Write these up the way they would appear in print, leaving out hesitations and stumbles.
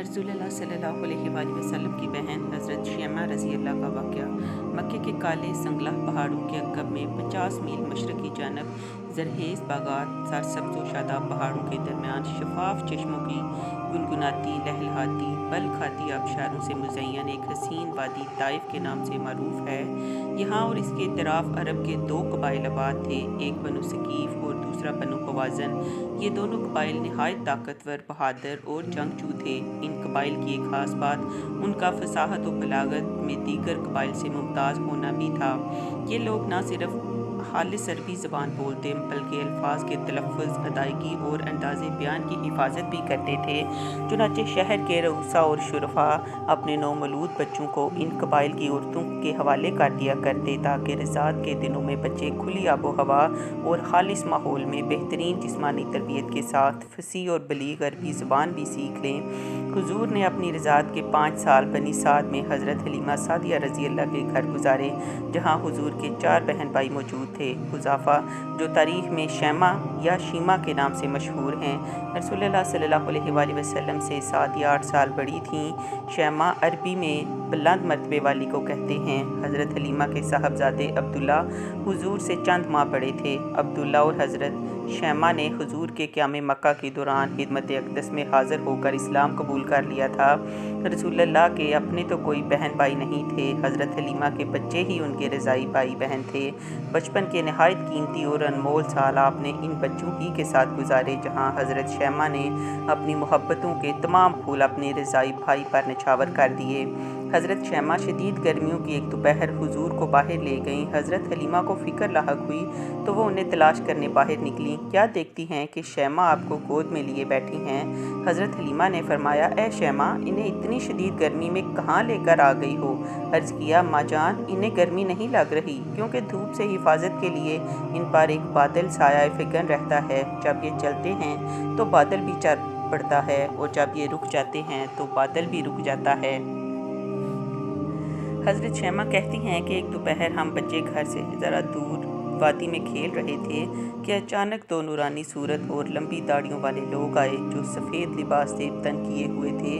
रसूल अल्लाह सल्लल्लाहु अलैहि वसल्लम की बहन हज़रत शैमा रज़ी अल्लाह का वाक़या। मक्के के काले संगला पहाड़ों के अक़ब में 50 मील मशरक़ी जानब ज़रखेज़ बागात, सरसब्ज़ व शादाब पहाड़ों के दरमियान शफ़ाफ़ चश्मों की गुनगुनाती, लहलहाती, बल खाती आबशारों से मुज़य्यन एक हसीन वादी ताइफ़ के नाम से मरूफ़ है। यहाँ और इसके इतराफ़ अरब के 2 कबाइल आबाद थे, एक बनु सकीफ़ और दूसरा बनु हवाज़न। ये दोनों कबाइल नहायत ताकतवर, बहादुर और जंगजू थे। इन कबाइल की एक ख़ास बात उनका फ़साहत व बलागत में दीगर कबाइल से मुमताज़ होना भी था। ये लोग न सिर्फ़ खालिस अरबी ज़बान बोलते बल्कि अल्फाज के तलफ़्फ़ुज़, अदायगी और अंदाज़े बयान की हिफाजत भी करते थे। चुनांचे शहर के रऊसा और शुरफा अपने नौमौलूद बच्चों को इन कबाइल की औरतों के हवाले कर दिया करते ताकि रिज़ात के दिनों में बच्चे खुली आबो हवा और खालिस माहौल में बेहतरीन जिस्मानी तरबियत के साथ फसीह और बलीग अरबी ज़बान भी सीख लें। हुज़ूर ने अपनी रिज़ात के 5 साल बनी साद में हज़रत हलीमा सादिया रज़ी अल्लाह के घर गुजारे, जहाँ हुज़ूर के 4 बहन भाई मौजूद थे। हुज़ाफ़ा, जो तारीख़ में शैमा या शीमा के नाम से मशहूर हैं, रसूलुल्लाह सल्लल्लाहु अलैहि वसल्लम से 7 या 8 साल बड़ी थीं। शैमा अरबी में बुलंद मर्तबे वाली को कहते हैं। हज़रत हलीमा के साहबजादे अब्दुल्ला हुज़ूर से चंद माह बड़े थे। अब्दुल्ला और हज़रत शैमा ने हुज़ूर के क़याम मक्का के दौरान खिदमत अक़दस में हाज़िर होकर इस्लाम कबूल कर लिया था। रसूलुल्लाह के अपने तो कोई बहन भाई नहीं थे, हज़रत हलीमा के बच्चे ही उनके रज़ाई भाई बहन थे। बचपन के नहायत कीमती और अनमोल साल आपने इन बच्चों ही के साथ गुजारे, जहाँ हज़रत शैमा ने अपनी मोहब्बतों के तमाम फूल अपने रज़ाई भाई पर निछावर कर दिए। हज़रत शैमा शदीद गर्मियों की एक दोपहर हुज़ूर को बाहर ले गईं। हज़रत हलीमा को फ़िक्र लाहक हुई तो वो उन्हें तलाश करने बाहर निकलीं। क्या देखती हैं कि शैमा आपको गोद में लिए बैठी हैं। हज़रत हलीमा ने फरमाया, ए शैमा, इन्हें इतनी शदीद गर्मी में कहाँ लेकर आ गई हो। अर्ज़ किया, माँ जान, इन्हें गर्मी नहीं लग रही, क्योंकि धूप से हिफाजत के लिए इन पर एक बादल साया फ़िगन रहता है। जब ये चलते हैं तो बादल भी चल पड़ता है और जब ये रुक जाते हैं तो बादल भी रुक जाता है। हज़रत शैमा कहती हैं कि एक दोपहर हम बच्चे घर से ज़रा दूर वादी में खेल रहे थे कि अचानक 2 नूरानी सूरत और लंबी दाढ़ियों वाले लोग आए, जो सफ़ेद लिबास से तन किए हुए थे।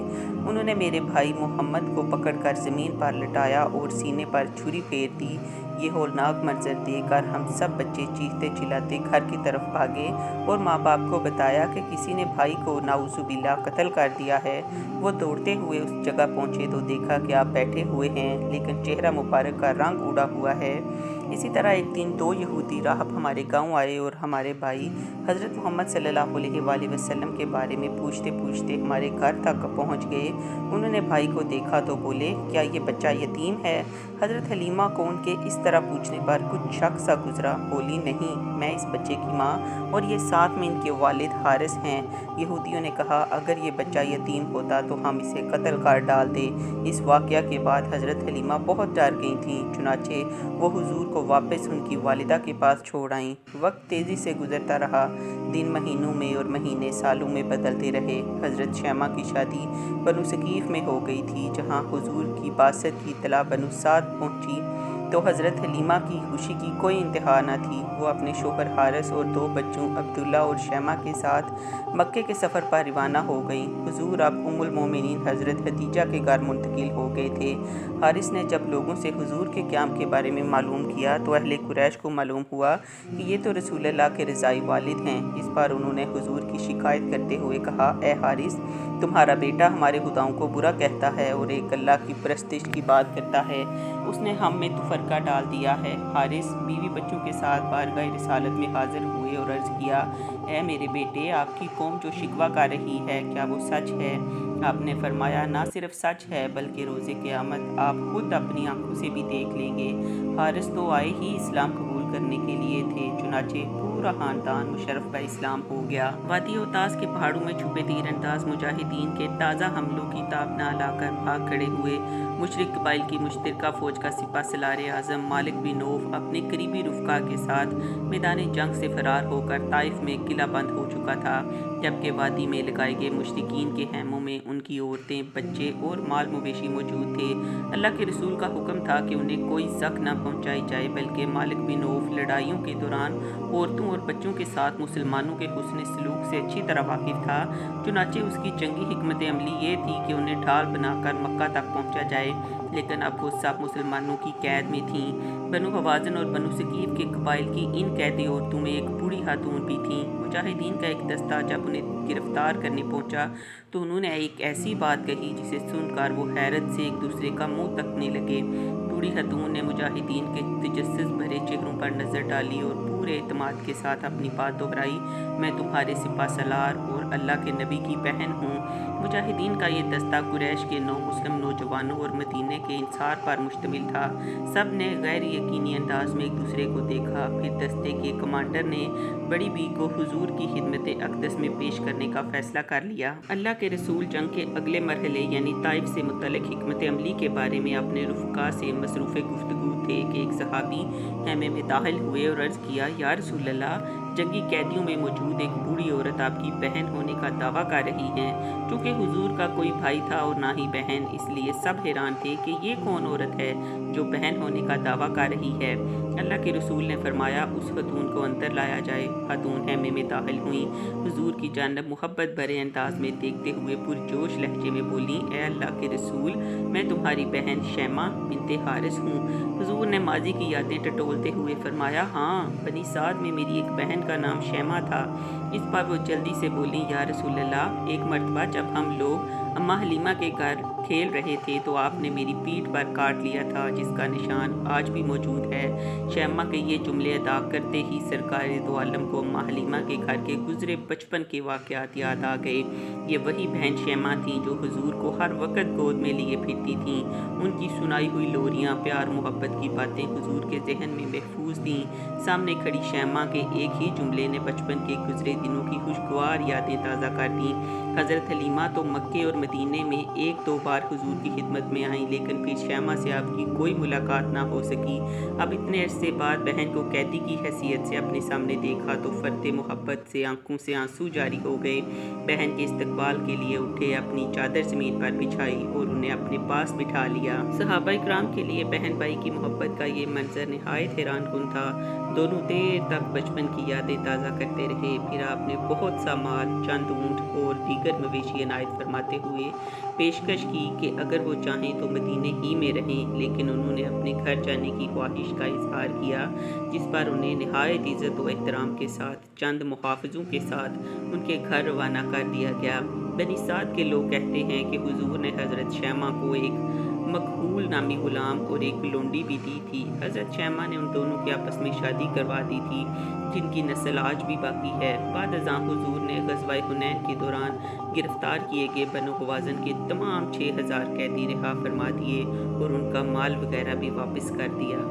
उन्होंने मेरे भाई मोहम्मद को पकड़कर ज़मीन पर लटाया और सीने पर छुरी फेर दी। ये होलनाक मंजर देखकर हम सब बच्चे चीखते चिल्लाते घर की तरफ भागे और माँ बाप को बताया कि किसी ने भाई को नाउज़ुबिल्लाह कत्ल कर दिया है। वो दौड़ते हुए उस जगह पहुँचे तो देखा कि आप बैठे हुए हैं, लेकिन चेहरा मुबारक का रंग उड़ा हुआ है। इसी तरह एक दिन 2 यहूदी राहब हमारे गांव आए और हमारे भाई हज़रत मोहम्मद सल्लल्लाहु अलैहि वसल्लम के बारे में पूछते पूछते हमारे घर तक पहुंच गए। उन्होंने भाई को देखा तो बोले, क्या ये बच्चा यतीम है। हज़रत हलीमा को उनके इस तरह पूछने पर कुछ शक सा गुजरा। बोली, नहीं, मैं इस बच्चे की माँ और ये साथ में इनके वालिद हारिस हैं। यहूदियों ने कहा, अगर ये बच्चा यतीम होता तो हम इसे कत्ल कर डालते। इस वाक़या के बाद हज़रत हलीमा बहुत डर गई थीं। चुनाचे वो हुज़ूर को वापस उनकी वालिदा के पास छोड़ आईं। वक्त तेज़ी से गुजरता रहा। दिन महीनों में और महीने सालों में बदलते रहे। हज़रत शैमा की शादी बनु सकीफ़ में हो गई थी, जहाँ हुज़ूर की बासत की इत्तला बनु साद पहुँची तो हज़रत हलीमा की खुशी की कोई इंतहा न थी। वो अपने शोहर हारिस और 2 बच्चों अब्दुल्ला और शैमा के साथ मक्के के सफ़र पर रवाना हो गईं। हुज़ूर अब उम्मुल मोमिनीन हज़रत खदीजा के घर मुंतकिल हो गए थे। हारिस ने जब लोगों से हुज़ूर के क़याम के बारे में मालूम किया तो अहले कुरैश को मालूम हुआ कि ये तो रसूलुल्लाह के रज़ाई वालिद हैं। इस पर उन्होंने हुज़ूर की शिकायत करते हुए कहा, ए हारिस, तुम्हारा बेटा हमारे खुदाओं को बुरा कहता है और एक अल्लाह की परस्तिश की बात करता है। उसने हम में तफ़रका डाल दिया है। हारिस बीवी बच्चों के साथ बारगाह रिसालत में हाजिर हुए और अर्ज़ किया, ए मेरे बेटे, आपकी कौम जो शिकवा कर रही है, क्या वो सच है। आपने फरमाया, ना सिर्फ सच है बल्कि रोज़े क़यामत आप खुद अपनी आंखों से भी देख लेंगे। हारिस तो आए ही इस्लाम कबूल करने के लिए थे। चुनाचे पूरा ख़ानदान मुशर्रफ ब इस्लाम हो गया। वादी औतास के पहाड़ों में छुपे तीरंदाज मुजाहिदीन के ताज़ा हमलों की ताब न लाकर भाग खड़े हुए। मुशरिक कबाइल की मुश्तरका फ़ौज का सिपा सलार आज़म मालिक बिन नौफ अपने करीबी रुफ़का के साथ मैदान जंग से फ़रार होकर ताइफ में किला बंद हो चुका था, जबकि वादी में लगाए गए मुश्रिकीन के हैमों में उनकी औरतें, बच्चे और माल मवेशी मौजूद थे। अल्लाह के रसूल का हुक्म था कि उन्हें कोई ज़ख्म न पहुँचाई जाए, बल्कि मालिक बिन नौफ लड़ाइयों के दौरान औरतों और बच्चों के साथ मुसलमानों के हुस्न सलूक से अच्छी तरह वाकिफ था। चुनाचे उसकी जंगी हिकमत अमली ये थी कि उन्हें ढाल बनाकर मक्का तक पहुंचा जाए, लेकिन अब वो सब मुसलमानों की कैद में थीं। बनु हवाज़न और बनु सकीफ के कबाइल की इन कैदी औरतों में एक बूढ़ी खातून भी थीं। मुजाहिदीन का एक दस्ता जब उन्हें गिरफ्तार करने पहुंचा तो उन्होंने एक ऐसी बात कही जिसे सुनकर वो हैरत से एक दूसरे का मुंह तकने लगे। बूढ़ी खातून ने मुजाहिदीन के तजस्सुस भरे चेहरों पर नज़र डाली और पूरे एतमाद के साथ अपनी बात दोहराई, मैं तुम्हारे सिपा सलार और अल्लाह के नबी की बहन हूँ। मुजाहिदीन का ये दस्ता कुरैश के 9 मुस्लिम नौजवानों और मदीने के इंसार पर मुश्तमिल था। सब ने गैर यकीनी अंदाज में एक दूसरे को देखा। फिर दस्ते के कमांडर ने बड़ी बी को हुजूर की खिदमत अक़दस में पेश करने का फैसला कर लिया। अल्लाह के रसूल जंग के अगले मरहले यानी ताइफ से मुतल्लिक़ हिकमत अमली के बारे में अपने रुफ़क़ा से मसरूफ़ गुफ्तगू थे कि एक सहाबी खेमे में दाखिल हुए और अर्ज़ किया, या रसूल अल्लाह, जंगी कैदियों में मौजूद एक बूढ़ी औरत आपकी बहन होने का दावा कर रही है। चूँकि हुजूर का कोई भाई था और ना ही बहन, इसलिए सब हैरान थे कि ये कौन औरत है जो बहन होने का दावा कर रही है। अल्लाह के रसूल ने फरमाया, उस खतून को अंदर लाया जाए। खातून खेमे में दाखिल हुई, हुजूर की जानब मोहब्बत भरे अंदाज में देखते हुए पुरजोश लहजे में बोली, ए अल्लाह के रसूल, मैं तुम्हारी बहन शैमा बिन्ते हारिस हूँ। हुजूर ने माजी की यादें टटोलते हुए फरमाया, हाँ, बनी साद में मेरी एक बहन का नाम शैमा था। इस पर वो जल्दी से बोली, या रसूल अल्लाह, एक मर्तबा जब हम लोग अम्मा हलीमा के घर खेल रहे थे तो आपने मेरी पीठ पर काट लिया था, जिसका निशान आज भी मौजूद है। शैमा के ये जुमले अदा करते ही सरकार दो आलम को अम्मा हलीमा के घर के गुजरे बचपन के वाक़यात याद आ गए। ये वही बहन शैमा थी जो हुजूर को हर वक्त गोद में लिए फिरती थीं। उनकी सुनाई हुई लोरियाँ, प्यार मोहब्बत की बातें हुजूर के जहन में महफूज थीं। सामने खड़ी शैमा के एक ही जुमले ने बचपन के गुजरे दिनों की खुशगवार यादें ताज़ा कर दी। हज़रत हलीमा तो मक्के और मदीने में 1-2 बार हुजूर की खिदमत में आईं, लेकिन फिर शैमा से आपकी कोई मुलाकात ना हो सकी। अब इतने अरसे बाद बहन को कैदी की हैसियत से अपने सामने देखा तो फर्द मोहब्बत से आंखों से आंसू जारी हो गए। बहन के इस्तकबाल के लिए उठे, अपनी चादर ज़मीन पर बिछाई और उन्हें अपने पास बिठा लिया। सहाबा इकराम के लिए बहन भाई की मोहब्बत का ये मंजर निहायत हैरानकुन था। दोनों देर तक बचपन की यादें ताज़ा करते रहे। फिर आपने बहुत सा माल, चंद ऊँट और दीगर मवेशी इनायत फरमाते हुए पेशकश की कि अगर वो चाहें तो मदीने ही में रहें, लेकिन उन्होंने अपने घर जाने की ख्वाहिश का इजहार किया, जिस पर उन्हें निहायत इज़्ज़त व एहतराम के साथ चंद मुहाफ़िज़ों के साथ उनके घर रवाना कर दिया गया। बनी साद के लोग कहते हैं कि हुजूर ने हज़रत शैमा को एक मकहूल नामी गुलाम और एक लोंडी भी दी थी। हज़रत शैमा ने उन दोनों की आपस में शादी करवा दी थी, जिनकी नस्ल आज भी बाकी है। बाद अज़ां हुजूर ने ग़ज़वा हुनैन के दौरान गिरफ़्तार किए गए बनु हवाज़न के तमाम 6000 कैदी रिहा फरमा दिए और उनका माल वगैरह भी वापस कर दिया।